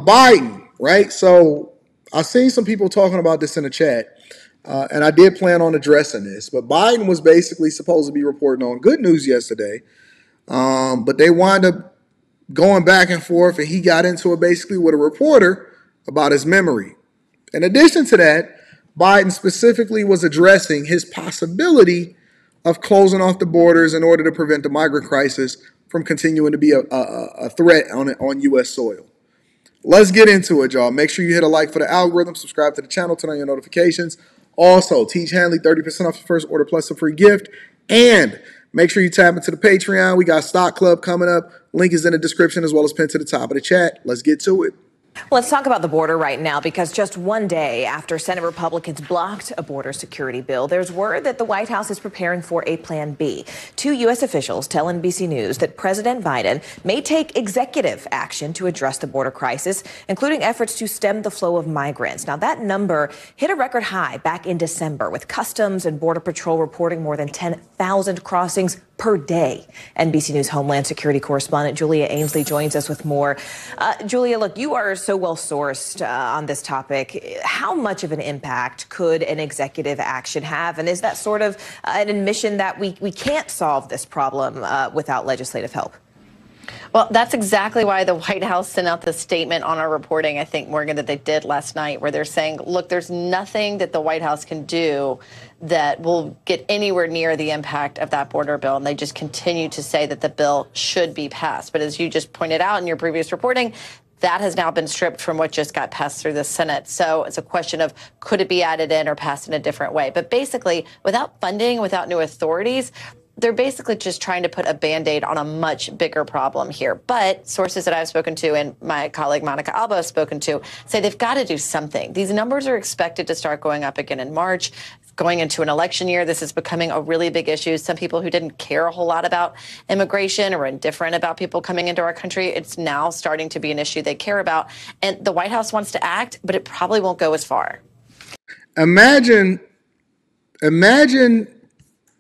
Biden, right? So I've seen some people talking about this in the chat, and I did plan on addressing this. But Biden was basically supposed to be reporting on good news yesterday, but they wound up going back and forth, and he got into it basically with a reporter about his memory. In addition to that, Biden specifically was addressing his possibility of closing off the borders in order to prevent the migrant crisis from continuing to be a threat on U.S. soil. Let's get into it, y'all. Make sure you hit a like for the algorithm, subscribe to the channel, turn on your notifications. Also, teach Hanley 30% off your first order plus a free gift. And make sure you tap into the Patreon. We got Stock Club coming up. Link is in the description as well as pinned to the top of the chat. Let's get to it. Let's talk about the border right now, because just one day after Senate Republicans blocked a border security bill, there's word that the White House is preparing for a plan B. Two U.S. officials tell NBC News that President Biden may take executive action to address the border crisis, including efforts to stem the flow of migrants. Now, that number hit a record high back in December, with Customs and Border Patrol reporting more than 10,000 crossings per day. NBC News Homeland Security correspondent Julia Ainsley joins us with more. Julia, look, you are so well sourced on this topic. How much of an impact could an executive action have? And is that sort of an admission that we can't solve this problem without legislative help? Well, that's exactly why the White House sent out the statement on our reporting, I think, Morgan, that they did last night, where they're saying, look, there's nothing that the White House can do that will get anywhere near the impact of that border bill. And they just continue to say that the bill should be passed. But as you just pointed out in your previous reporting, that has now been stripped from what just got passed through the Senate. So it's a question of, could it be added in or passed in a different way? But basically, without funding, without new authorities, they're basically just trying to put a Band-Aid on a much bigger problem here. But sources that I've spoken to and my colleague Monica Alba has spoken to say they've got to do something. These numbers are expected to start going up again in March. Going into an election year, this is becoming a really big issue. Some people who didn't care a whole lot about immigration or indifferent about people coming into our country, it's now starting to be an issue they care about. And the White House wants to act, but it probably won't go as far. Imagine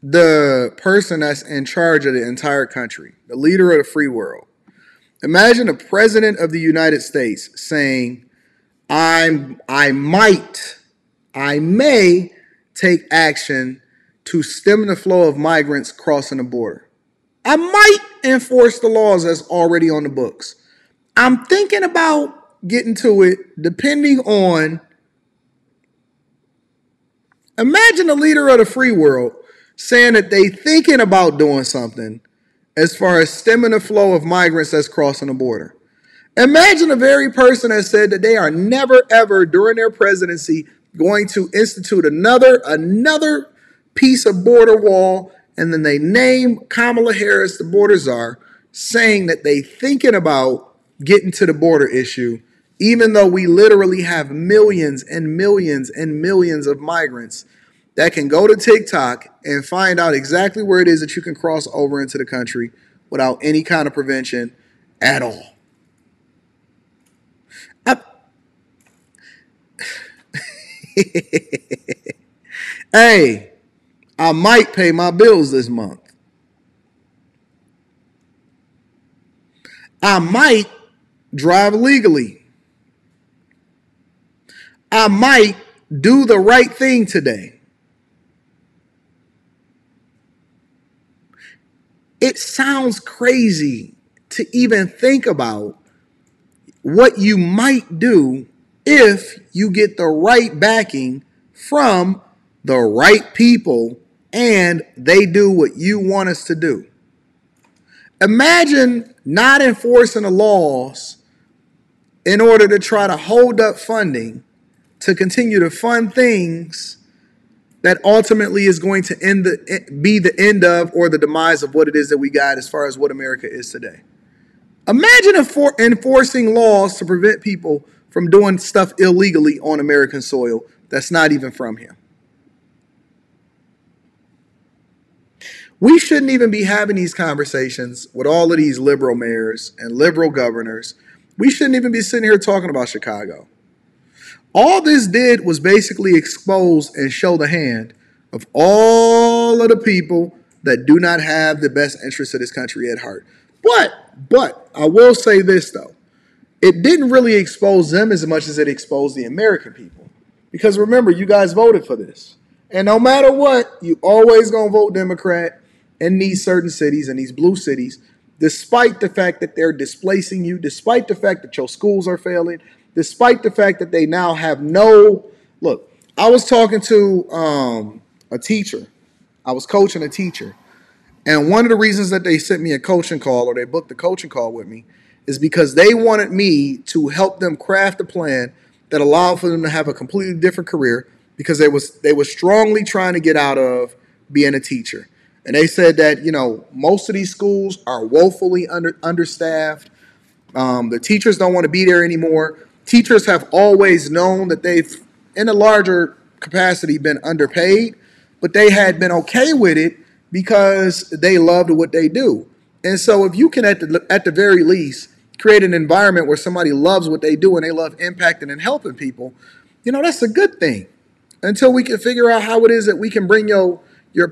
the person that's in charge of the entire country, the leader of the free world. Imagine the president of the United States saying, I may take action to stem the flow of migrants crossing the border. I might enforce the laws that's already on the books. I'm thinking about getting to it depending on. Imagine the leader of the free world saying that they thinking about doing something as far as stemming the flow of migrants that's crossing the border. Imagine the very person that said that they are never, ever during their presidency going to institute another piece of border wall, and then they name Kamala Harris the border czar, saying that they thinking about getting to the border issue, even though we literally have millions and millions and millions of migrants that can go to TikTok and find out exactly where it is that you can cross over into the country without any kind of prevention at all. Hey, I might pay my bills this month. I might drive legally. I might do the right thing today. It sounds crazy to even think about what you might do if you get the right backing from the right people and they do what you want us to do. Imagine not enforcing the laws in order to try to hold up funding to continue to fund things that ultimately is going to be the end of or the demise of what it is that we got as far as what America is today. Imagine enforcing laws to prevent people from doing stuff illegally on American soil that's not even from here. We shouldn't even be having these conversations with all of these liberal mayors and liberal governors. We shouldn't even be sitting here talking about Chicago. All this did was basically expose and show the hand of all of the people that do not have the best interests of this country at heart. But I will say this, though. it didn't really expose them as much as it exposed the American people. Because remember, you guys voted for this. And no matter what, you always going to vote Democrat in these certain cities, in these blue cities, despite the fact that they're displacing you, despite the fact that your schools are failing, despite the fact that they now have no... Look, I was talking to a teacher. I was coaching a teacher. And one of the reasons that they sent me a coaching call, or they booked a coaching call with me, is because they wanted me to help them craft a plan that allowed for them to have a completely different career, because they were strongly trying to get out of being a teacher. And they said that, most of these schools are woefully understaffed. The teachers don't want to be there anymore. Teachers have always known that they've, in a larger capacity, been underpaid, but they had been okay with it because they loved what they do. And so if you can, at the very least, create an environment where somebody loves what they do and they love impacting and helping people, that's a good thing. Until we can figure out how it is that we can bring your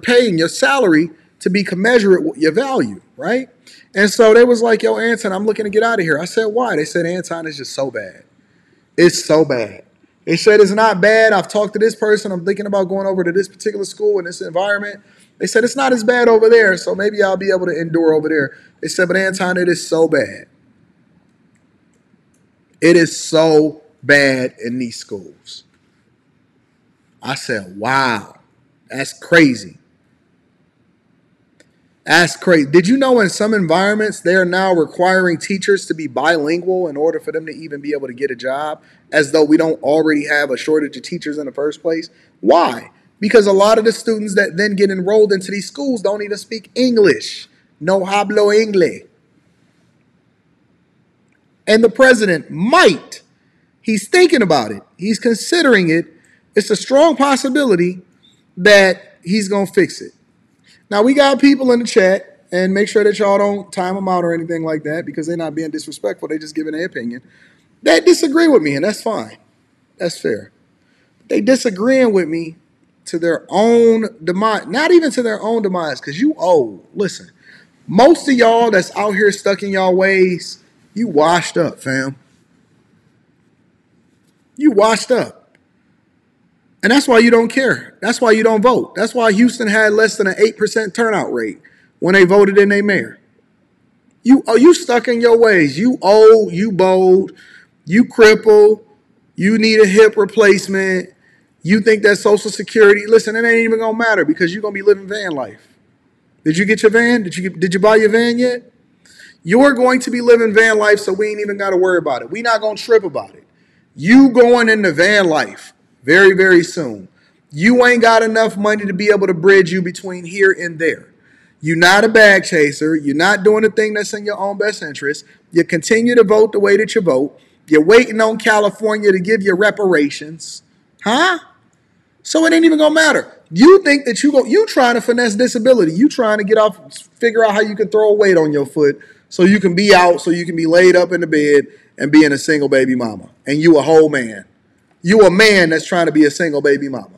pay and your salary to be commensurate with your value, right? And so they was like, yo, Anton, I'm looking to get out of here. I said, why? They said, Anton, it's just so bad. It's so bad. They said, it's not bad. I've talked to this person. I'm thinking about going over to this particular school in this environment. They said, it's not as bad over there, so maybe I'll be able to endure over there. They said, but Anton, it is so bad. It is so bad in these schools. I said, wow, that's crazy. That's crazy. Did you know in some environments, they are now requiring teachers to be bilingual in order for them to even be able to get a job, as though we don't already have a shortage of teachers in the first place? Why? Because a lot of the students that then get enrolled into these schools don't even speak English. No hablo inglés. And the president might. He's thinking about it. He's considering it. It's a strong possibility that he's going to fix it. Now, we got people in the chat, and make sure that y'all don't time them out or anything like that, because they're not being disrespectful. They're just giving their opinion. They disagree with me, and that's fine. That's fair. They disagreeing with me to their own demise. Not even to their own demise, because you old. Listen, most of y'all that's out here stuck in y'all ways, you washed up, fam. You washed up. And that's why you don't care. That's why you don't vote. That's why Houston had less than an 8% turnout rate when they voted in their mayor. You stuck in your ways. You old, you bold, you crippled, you need a hip replacement. You think that Social Security, listen, it ain't even gonna matter, because you're gonna be living van life. Did you get your van? Did you buy your van yet? You're going to be living van life, so we ain't even gotta worry about it. We not gonna trip about it. You going into van life very, very soon. You ain't got enough money to be able to bridge you between here and there. You're not a bag chaser. You're not doing the thing that's in your own best interest. You continue to vote the way that you vote. You're waiting on California to give you reparations. Huh? So it ain't even gonna matter. You think that you trying to finesse disability. You trying to figure out how you can throw a weight on your foot so you can be out, so you can be laid up in the bed and being a single baby mama. And you a whole man. You a man that's trying to be a single baby mama.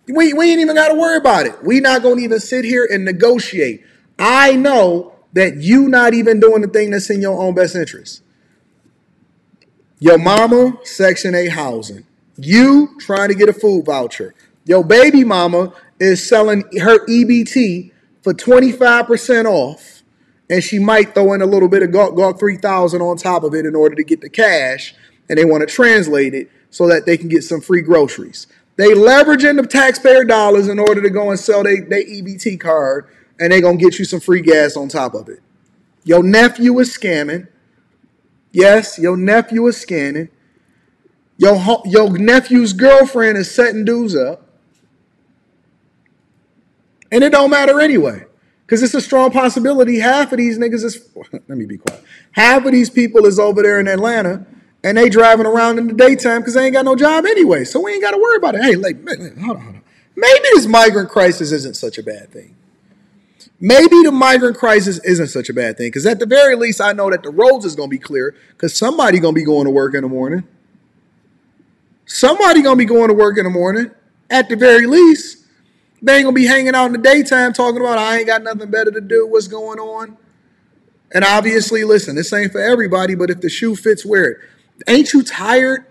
We ain't even got to worry about it. We not going to even sit here and negotiate. I know that you not even doing the thing that's in your own best interest. Your mama, Section 8 housing. You trying to get a food voucher. Your baby mama is selling her EBT for 25% off, and she might throw in a little bit of Gawk 3000 on top of it in order to get the cash, and they want to translate it so that they can get some free groceries. They leveraging the taxpayer dollars in order to go and sell their EBT card, and they going to get you some free gas on top of it. Your nephew is scamming. Yes, your nephew is scamming. Your nephew's girlfriend is setting dudes up. And it don't matter anyway, because it's a strong possibility half of these niggas is, let me be quiet. Half of these people is over there in Atlanta, and they driving around in the daytime because they ain't got no job anyway. So we ain't got to worry about it. Hey, hold on. Maybe this migrant crisis isn't such a bad thing. Maybe the migrant crisis isn't such a bad thing, because at the very least, I know that the roads is going to be clear, because somebody going to be going to work in the morning. Somebody going to be going to work in the morning. At the very least, they ain't going to be hanging out in the daytime talking about, I ain't got nothing better to do, what's going on. And obviously, listen, this ain't for everybody, but if the shoe fits, wear it. Ain't you tired?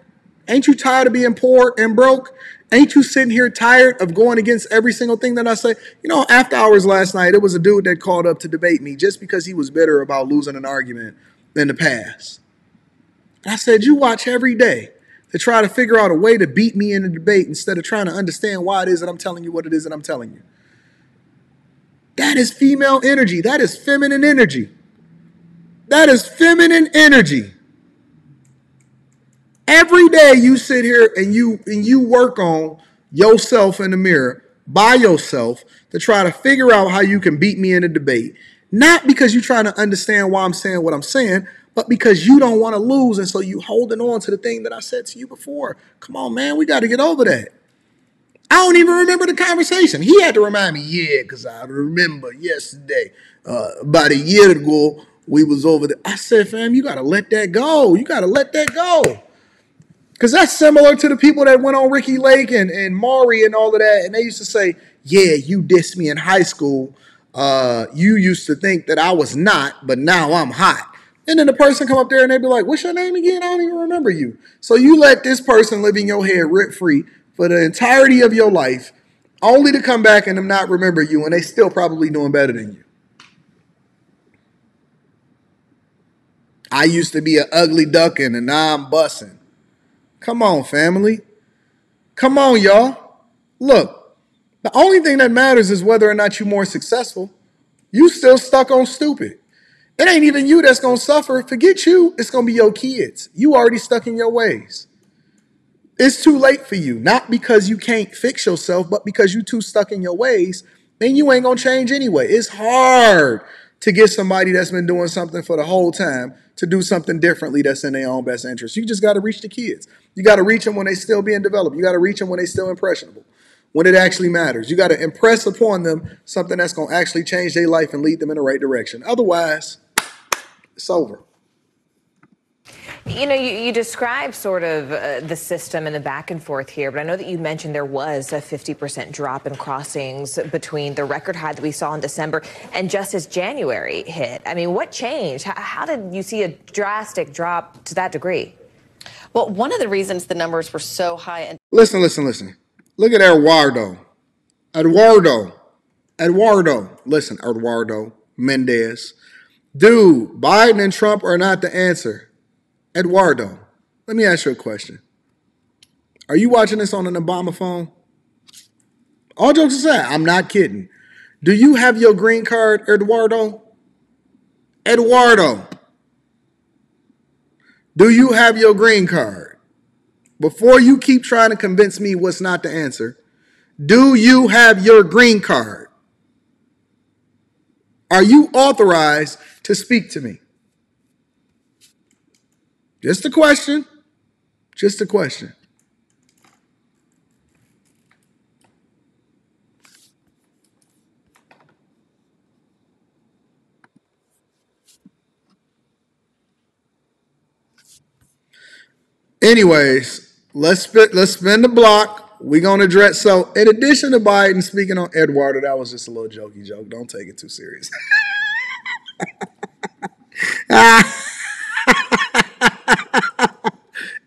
Ain't you tired of being poor and broke? Ain't you sitting here tired of going against every single thing that I say? You know, after hours last night, it was a dude that called up to debate me just because he was bitter about losing an argument in the past. And I said, you watch every day to try to figure out a way to beat me in a debate instead of trying to understand why it is that I'm telling you what it is that I'm telling you. That is female energy. That is feminine energy. That is feminine energy. Every day you sit here and you work on yourself in the mirror by yourself to try to figure out how you can beat me in a debate. Not because you're trying to understand why I'm saying what I'm saying, but because you don't want to lose, and so you holding on to the thing that I said to you before. Come on, man, we got to get over that. I don't even remember the conversation. He had to remind me, yeah, because I remember yesterday, about a year ago, we was over there. I said, fam, you got to let that go. You got to let that go. Because that's similar to the people that went on Ricky Lake and Maury and all of that. And they used to say, yeah, you dissed me in high school. You used to think that I was not, but now I'm hot. And then the person come up there and they be like, what's your name again? I don't even remember you. So you let this person live in your head rent-free for the entirety of your life, only to come back and them not remember you, and they still probably doing better than you. I used to be an ugly ducking, and now I'm bussing. Come on, family. Come on, y'all. Look, the only thing that matters is whether or not you're more successful. You still stuck on stupid. It ain't even you that's going to suffer. Forget you. It's going to be your kids. You already stuck in your ways. It's too late for you. Not because you can't fix yourself, but because you too stuck in your ways. Then you ain't going to change anyway. It's hard to get somebody that's been doing something for the whole time to do something differently that's in their own best interest. You just got to reach the kids. You got to reach them when they still being developed. You got to reach them when they still impressionable, when it actually matters. You got to impress upon them something that's going to actually change their life and lead them in the right direction. Otherwise, it's over. You know, you describe sort of the system and the back and forth here, but I know that you mentioned there was a 50% drop in crossings between the record high that we saw in December and just as January hit. I mean, what changed? How did you see a drastic drop to that degree? Well, one of the reasons the numbers were so high. And Listen. Look at Eduardo. Listen, Eduardo Mendez. Dude, Biden and Trump are not the answer. Eduardo, let me ask you a question. Are you watching this on an Obama phone? All jokes aside, I'm not kidding. Do you have your green card, Eduardo? Eduardo, do you have your green card? Before you keep trying to convince me what's not the answer, do you have your green card? Are you authorized to speak to me? Just a question. Just a question. Anyways, let's spin the block. We're going to address. So in addition to Biden speaking on Eduardo, that was just a little jokey joke. Don't take it too serious.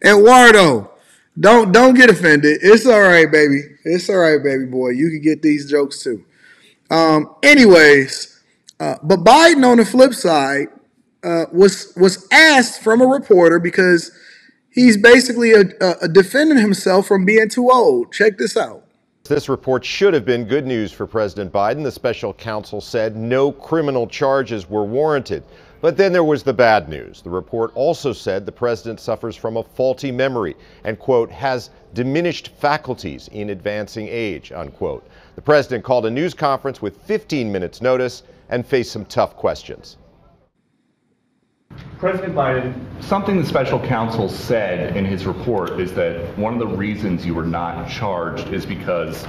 Eduardo, don't get offended. It's all right, baby. It's all right, baby boy. You can get these jokes too. Anyways, but Biden on the flip side was asked from a reporter because he's basically defending himself from being too old. Check this out. This report should have been good news for President Biden. The special counsel said no criminal charges were warranted. But then there was the bad news. The report also said the president suffers from a faulty memory and, quote, has diminished faculties in advancing age, unquote. The president called a news conference with 15 minutes notice and faced some tough questions. President Biden, something the special counsel said in his report is that one of the reasons you were not charged is because,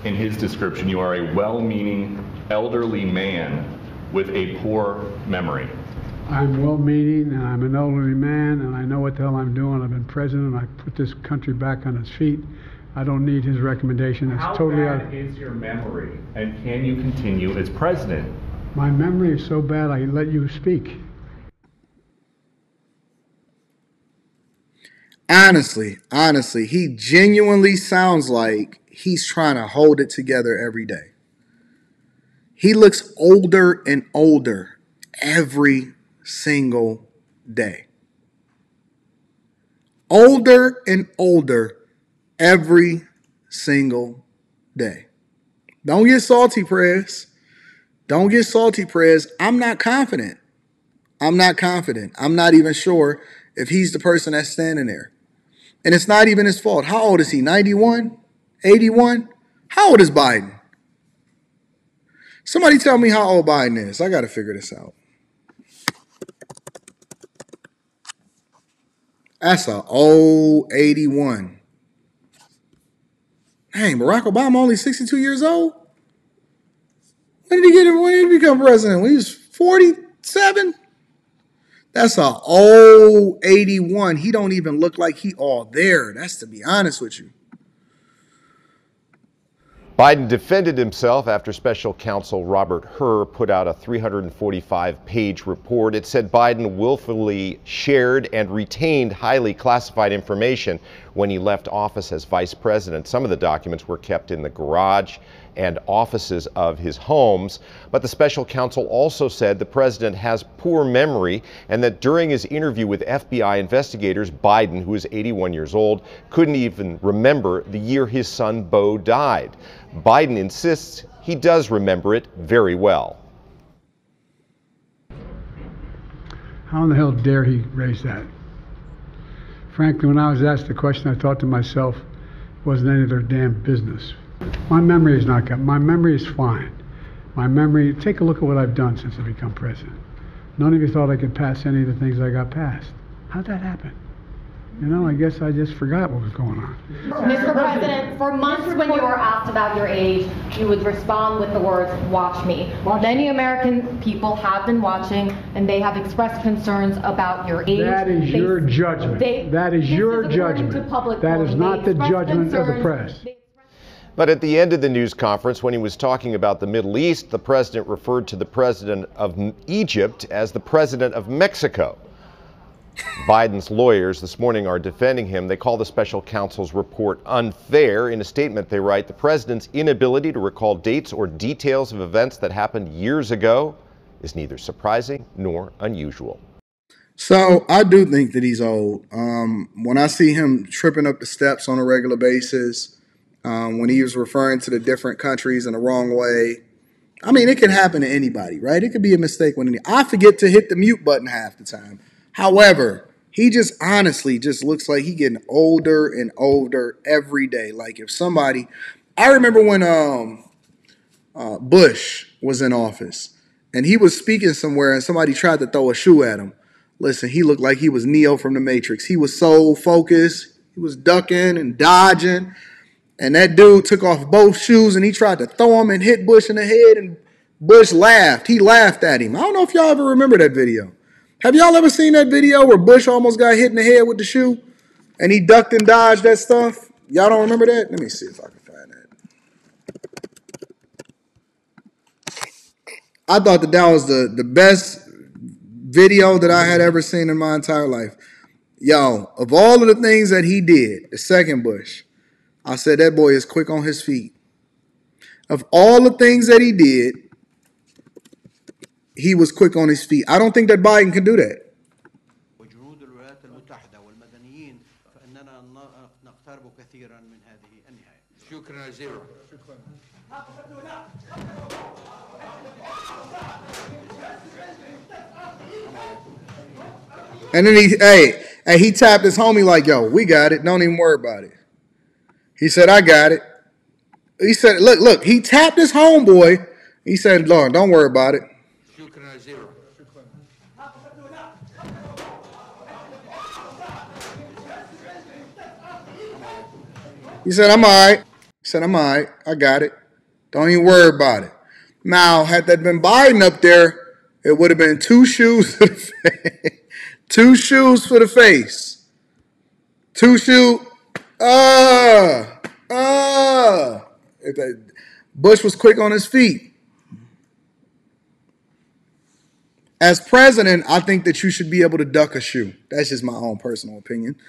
in his description, you are a well-meaning elderly man with a poor memory. I'm well-meaning, and I'm an elderly man, and I know what the hell I'm doing. I've been president. I put this country back on its feet. I don't need his recommendation. It's How totally bad is your memory, and can you continue as president? My memory is so bad I let you speak. Honestly, he genuinely sounds like he's trying to hold it together every day. He looks older and older every single day. Older and older every single day. Don't get salty, Prez. Don't get salty, Prez. I'm not confident. I'm not even sure if he's the person that's standing there. And it's not even his fault. How old is he? 91? 81? How old is Biden? Somebody tell me how old Biden is. I got to figure this out. That's a old 81. Dang, Barack Obama only 62 years old? When did he become president? When he was 47? That's a old 81. He don't even look like he all there. That's to be honest with you. Biden defended himself after special counsel Robert Hur put out a 345-page report. It said Biden willfully shared and retained highly classified information when he left office as vice president. Some of the documents were kept in the garage and offices of his homes. But the special counsel also said the president has poor memory and that during his interview with FBI investigators, Biden, who is 81 years old, couldn't even remember the year his son Beau died. Biden insists he does remember it very well. How in the hell dare he raise that? Frankly, when I was asked the question, I thought to myself, it wasn't any of their damn business. My memory is not good. My memory is fine. My memory, take a look at what I've done since I become president. None of you thought I could pass any of the things I got passed. How'd that happen? You know, I guess I just forgot what was going on. Mr. President, for months when you were asked about your age, you would respond with the words, "Watch me." Many American people have been watching, and they have expressed concerns about your age. That is your judgment. That is your judgment. That is not the judgment of the press. But at the end of the news conference, when he was talking about the Middle East, the president referred to the president of Egypt as the president of Mexico. Biden's lawyers this morning are defending him. They call the special counsel's report unfair. In a statement, they write, the president's inability to recall dates or details of events that happened years ago is neither surprising nor unusual. So I do think that he's old. When I see him tripping up the steps on a regular basis, when he was referring to the different countries in the wrong way, I mean, it can happen to anybody, right? It could be a mistake when I forget to hit the mute button half the time. However, he just honestly just looks like he's getting older and older every day. Like if somebody, I remember when Bush was in office and he was speaking somewhere and somebody tried to throw a shoe at him. Listen, he looked like he was Neo from the Matrix. He was so focused. He was ducking and dodging. And that dude took off both shoes and he tried to throw him and hit Bush in the head. And Bush laughed. He laughed at him. I don't know if y'all ever remember that video. Have y'all ever seen that video where Bush almost got hit in the head with the shoe and he ducked and dodged that stuff? Y'all don't remember that? Let me see if I can find that. I thought that was the best video that I had ever seen in my entire life. Yo, of all of the things that he did, the second Bush, I said that boy is quick on his feet. Of all the things that he did, he was quick on his feet. I don't think that Biden can do that. And then he tapped his homie like, yo, we got it. Don't even worry about it. He said, I got it. He said, look, he tapped his homeboy. He said, Lord, don't worry about it. He said, I'm all right. He said, I'm all right. I got it. Don't even worry about it. Now, had that been Biden up there, it would have been two shoes for the face. Two shoes for the face. Two shoes. Bush was quick on his feet. As president, I think that you should be able to duck a shoe. That's just my own personal opinion.